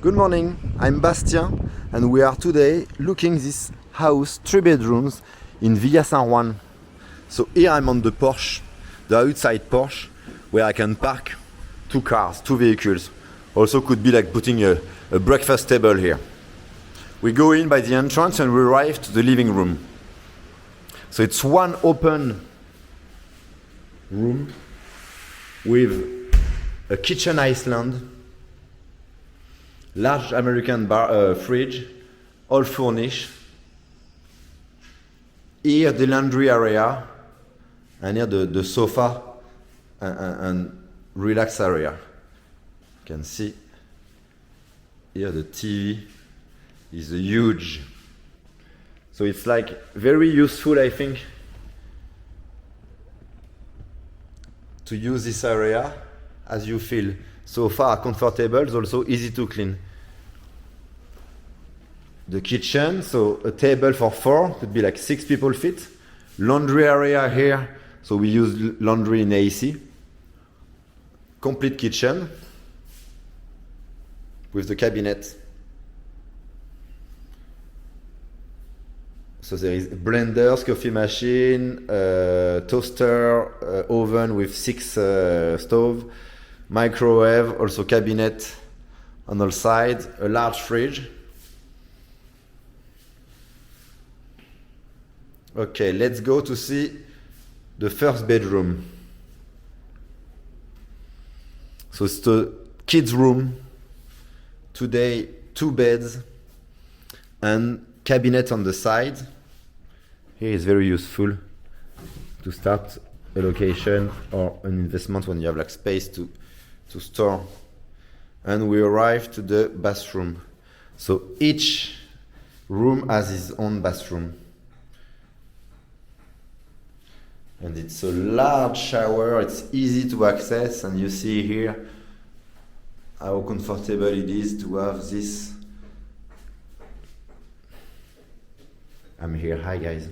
Good morning, I'm Bastien and we are today looking this house, 3 bedrooms in Villa San Juan. So here I'm on the porch, the outside porch, where I can park 2 cars, 2 vehicles. Also could be like putting a breakfast table here. We go in by the entrance and we arrive to the living room. So it's one open room with a kitchen island, large American fridge, all furnished. Here the laundry area, and here the sofa and relax area. You can see here the TV is huge. So it's like very useful, I think, to use this area as you feel. Sofa comfortable, also easy to clean. The kitchen, so a table for 4, could be like 6 people fit. Laundry area here, so we use laundry in AC. Complete kitchen with the cabinet. So there is blenders, coffee machine, toaster, oven with 6 stove, microwave, also cabinet on all sides, a large fridge. Okay, let's go to see the first bedroom. So it's the kids' room. Today, 2 beds and cabinet on the side. Here is very useful to start a location or an investment when you have like space to store. And we arrive to the bathroom. So each room has its own bathroom. And it's a large shower, it's easy to access, and you see here how comfortable it is to have this. I'm here, hi guys.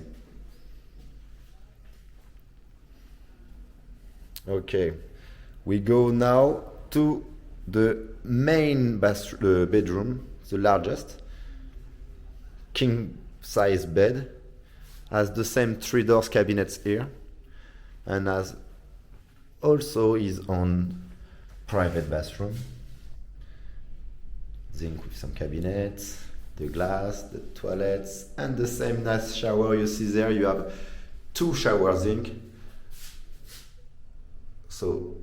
Okay, we go now to the main bedroom, the largest. King size bed, has the same 3 doors cabinets here, and has also his own private bathroom. Zinc with some cabinets, the glass, the toilets, and the same nice shower you see there. You have 2 shower zinc, so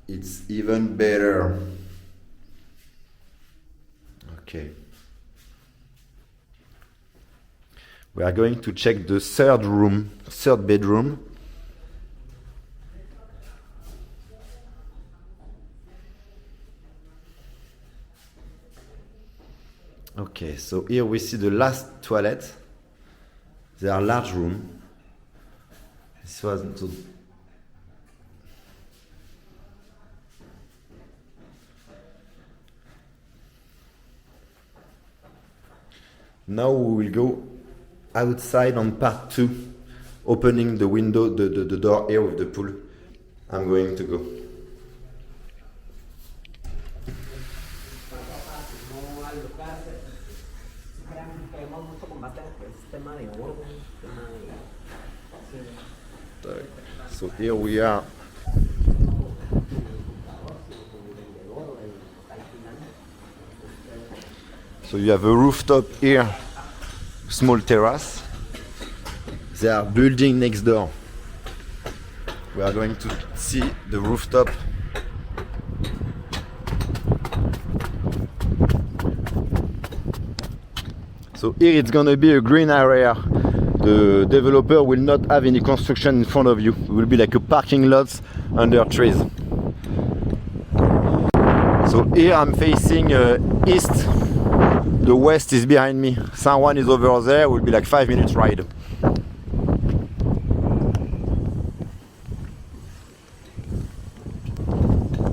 it's even better. Okay. We are going to check the third bedroom. Okay, so here we see the last toilet. They are large room. This was so. Now we will go outside on part 2, opening the window, the door here with the pool. I'm going to go. So here we are. So you have a rooftop here, small terrace. They are building next door. We are going to see the rooftop. So here it's gonna be a green area. The developer will not have any construction in front of you. It will be like a parking lot under trees. So here I'm facing east. The west is behind me. San Juan is over there. It will be like 5 minutes ride.